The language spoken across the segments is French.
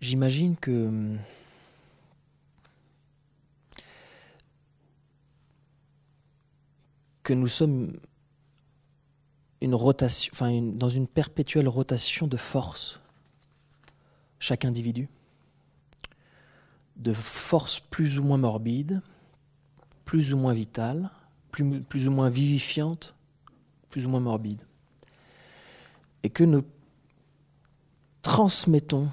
j'imagine que nous sommes une rotation, dans une perpétuelle rotation de force, chaque individu, de forces plus ou moins morbides, plus ou moins vitales, plus ou moins vivifiantes, plus ou moins morbides, et que nous transmettons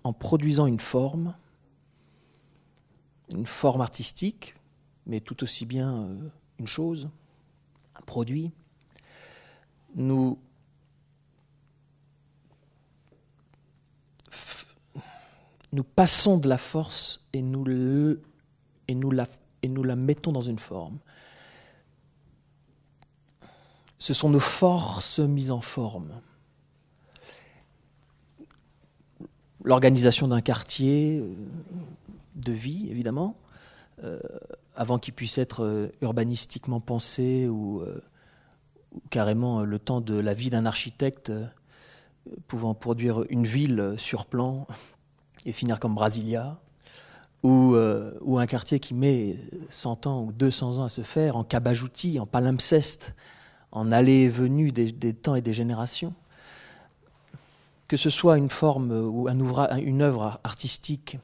en produisant une forme artistique, mais tout aussi bien une chose, un produit. Nous passons de la force et nous la mettons dans une forme. Ce sont nos forces mises en forme. L'organisation d'un quartier de vie, évidemment, avant qu'il puisse être urbanistiquement pensé ou carrément le temps de la vie d'un architecte pouvant produire une ville sur plan et finir comme Brasilia, ou un quartier qui met 100 ans ou 200 ans à se faire en cabajoutis, en palimpseste, en allées et venues des temps et des générations. Que ce soit une forme ou une œuvre artistique,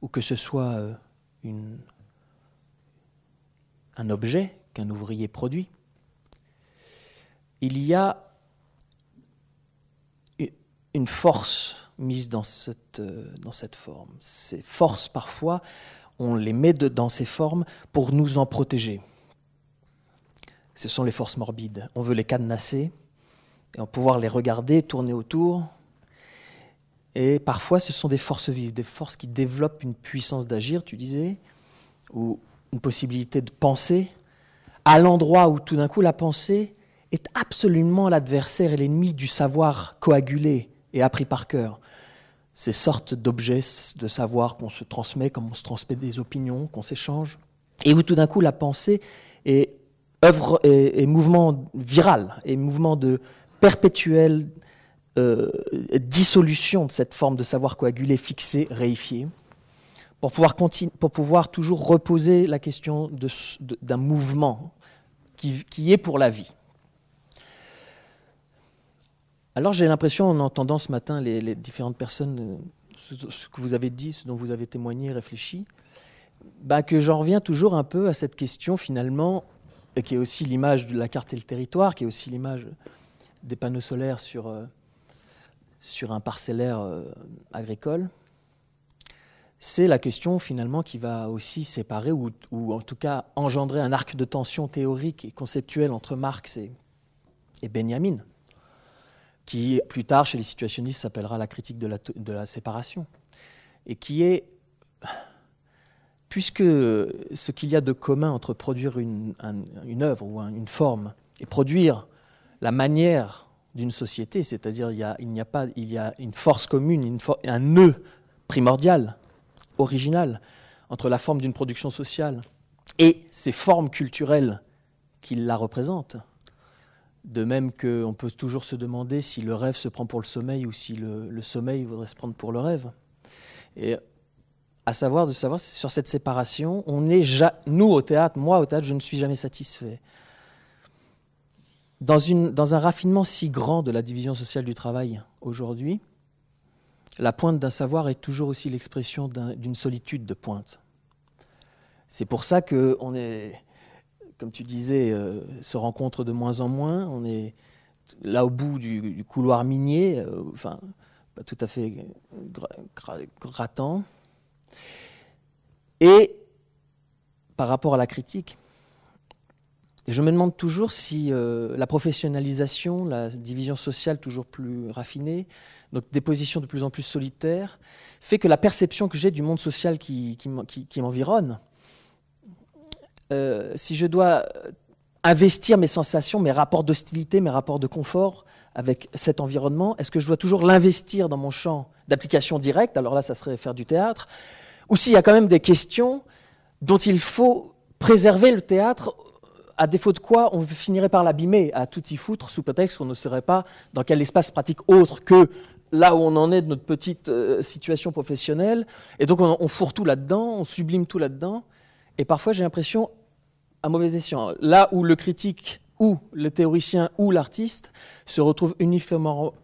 ou que ce soit un objet qu'un ouvrier produit, il y a une force mise dans cette forme. Ces forces, parfois, on les met dans ces formes pour nous en protéger. Ce sont les forces morbides. On veut les cadenasser et pouvoir les regarder, tourner autour. Et parfois, ce sont des forces vives, des forces qui développent une puissance d'agir, tu disais, ou une possibilité de penser, à l'endroit où tout d'un coup la pensée est absolument l'adversaire et l'ennemi du savoir coagulé et appris par cœur. Ces sortes d'objets de savoir qu'on se transmet, comme on se transmet des opinions, qu'on s'échange, et où tout d'un coup la pensée est œuvre et mouvement viral, et mouvement de perpétuelle dissolution de cette forme de savoir coagulé, fixé, réifié, pour pouvoir toujours reposer la question d'un mouvement qui est pour la vie. Alors j'ai l'impression, en entendant ce matin les différentes personnes, ce que vous avez dit, ce dont vous avez témoigné, réfléchi, que j'en reviens toujours un peu à cette question finalement, qui est aussi l'image de la carte et le territoire, qui est aussi l'image des panneaux solaires sur un parcellaire agricole. C'est la question finalement qui va aussi séparer ou en tout cas engendrer un arc de tension théorique et conceptuel entre Marx et Benjamin, qui plus tard chez les situationnistes s'appellera la critique de la séparation, et qui est, puisque ce qu'il y a de commun entre produire une œuvre ou une forme et produire la manière d'une société, c'est-à-dire il y a une force commune, un nœud primordial, original, entre la forme d'une production sociale et ces formes culturelles qui la représentent. De même qu'on peut toujours se demander si le rêve se prend pour le sommeil ou si le sommeil voudrait se prendre pour le rêve. Et de savoir sur cette séparation, nous au théâtre, moi au théâtre, je ne suis jamais satisfait. Dans un raffinement si grand de la division sociale du travail aujourd'hui, la pointe d'un savoir est toujours aussi l'expression d'une solitude de pointe. C'est pour ça qu'on est, comme tu disais, se rencontre de moins en moins. On est là au bout du couloir minier, pas tout à fait grattant. Et par rapport à la critique, je me demande toujours si la professionnalisation, la division sociale toujours plus raffinée, donc des positions de plus en plus solitaires, fait que la perception que j'ai du monde social qui m'environne, si je dois investir mes sensations, mes rapports d'hostilité, mes rapports de confort avec cet environnement, est-ce que je dois toujours l'investir dans mon champ d'application directe? Alors là, ça serait faire du théâtre. Ou s'il y a quand même des questions dont il faut préserver le théâtre, à défaut de quoi on finirait par l'abîmer, à tout y foutre, sous prétexte qu'on ne saurait pas dans quel espace pratique autre que là où on en est de notre petite situation professionnelle, et donc on fourre tout là-dedans, on sublime tout là-dedans, et parfois j'ai l'impression, à mauvais escient, là où le critique, ou le théoricien, ou l'artiste se retrouvent uniformément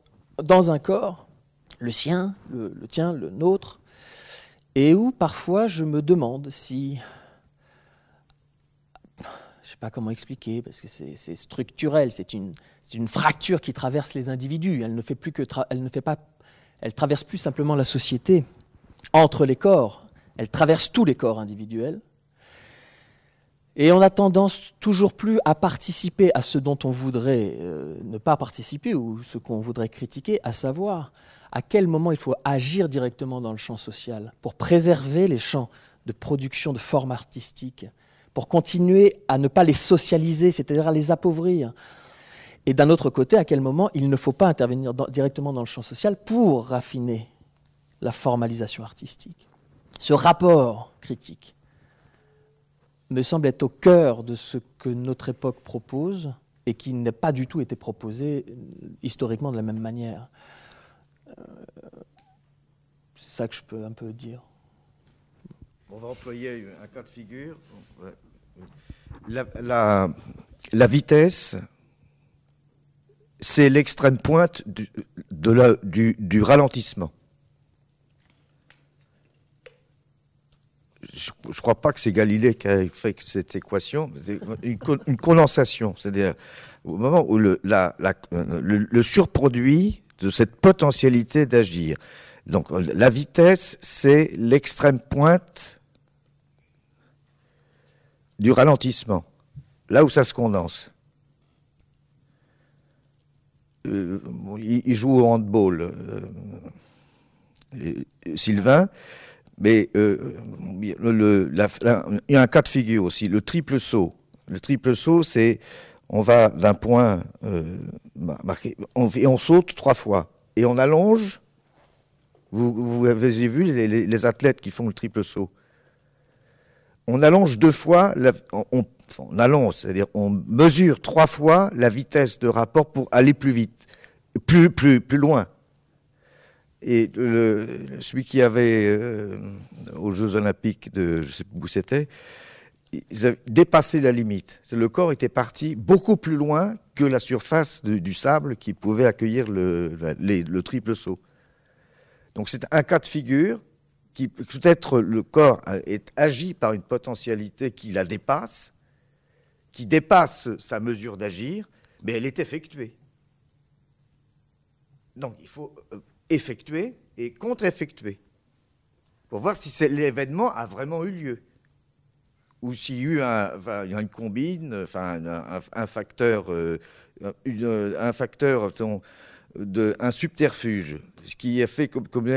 dans un corps, le sien, le tien, le nôtre, et où parfois je me demande si... Je ne sais pas comment expliquer, parce que c'est structurel, c'est une fracture qui traverse les individus. Elle ne traverse plus simplement la société entre les corps, elle traverse tous les corps individuels. Et on a tendance toujours plus à participer à ce dont on voudrait ne pas participer, ou ce qu'on voudrait critiquer, à savoir à quel moment il faut agir directement dans le champ social pour préserver les champs de production de formes artistiques, pour continuer à ne pas les socialiser, c'est-à-dire à les appauvrir. Et d'un autre côté, à quel moment il ne faut pas intervenir directement dans le champ social pour raffiner la formalisation artistique. Ce rapport critique me semble être au cœur de ce que notre époque propose et qui n'a pas du tout été proposé historiquement de la même manière. C'est ça que je peux un peu dire. On va employer un cas de figure. La vitesse, c'est l'extrême pointe du ralentissement. Je ne crois pas que c'est Galilée qui a fait cette équation, c'est une condensation, c'est-à-dire au moment où le surproduit de cette potentialité d'agir. Donc la vitesse, c'est l'extrême pointe du ralentissement, là où ça se condense. Il joue au handball, Sylvain, mais il y a un cas de figure aussi, le triple saut. Le triple saut, c'est on va d'un point marqué, on saute 3 fois, et on allonge. Vous avez vu les athlètes qui font le triple saut. On allonge 2 fois, on allonge, c'est-à-dire on mesure 3 fois la vitesse de rapport pour aller plus vite, plus loin. Et celui qui avait, aux Jeux Olympiques, je ne sais plus où c'était, ils avaient dépassé la limite. Le corps était parti beaucoup plus loin que la surface du sable qui pouvait accueillir le triple saut. Donc c'est un cas de figure qui peut-être le corps est agi par une potentialité qui la dépasse, qui dépasse sa mesure d'agir, mais elle est effectuée. Donc il faut effectuer et contre-effectuer pour voir si l'événement a vraiment eu lieu ou s'il y a eu une combine, enfin un facteur, un subterfuge, ce qui a fait comme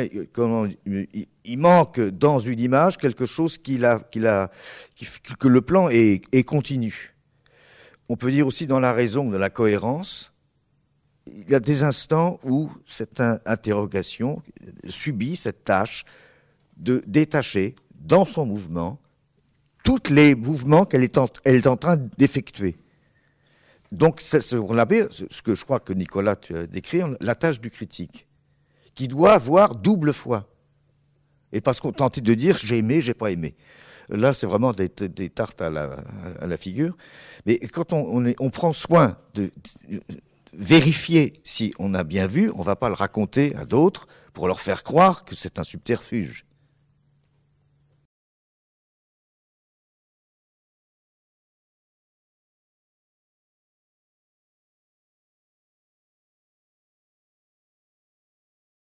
il manque dans une image quelque chose que le plan est continu. On peut dire aussi dans la raison de la cohérence, il y a des instants où cette interrogation subit cette tâche de détacher dans son mouvement tous les mouvements qu'elle est en train d'effectuer. Donc, c'est ce que je crois que Nicolas, tu as décrit, la tâche du critique, qui doit avoir double foi. Et parce qu'on tentait de dire j'ai aimé, j'ai pas aimé. Là, c'est vraiment des tartes à la figure. Mais quand on prend soin de vérifier si on a bien vu, on ne va pas le raconter à d'autres pour leur faire croire que c'est un subterfuge.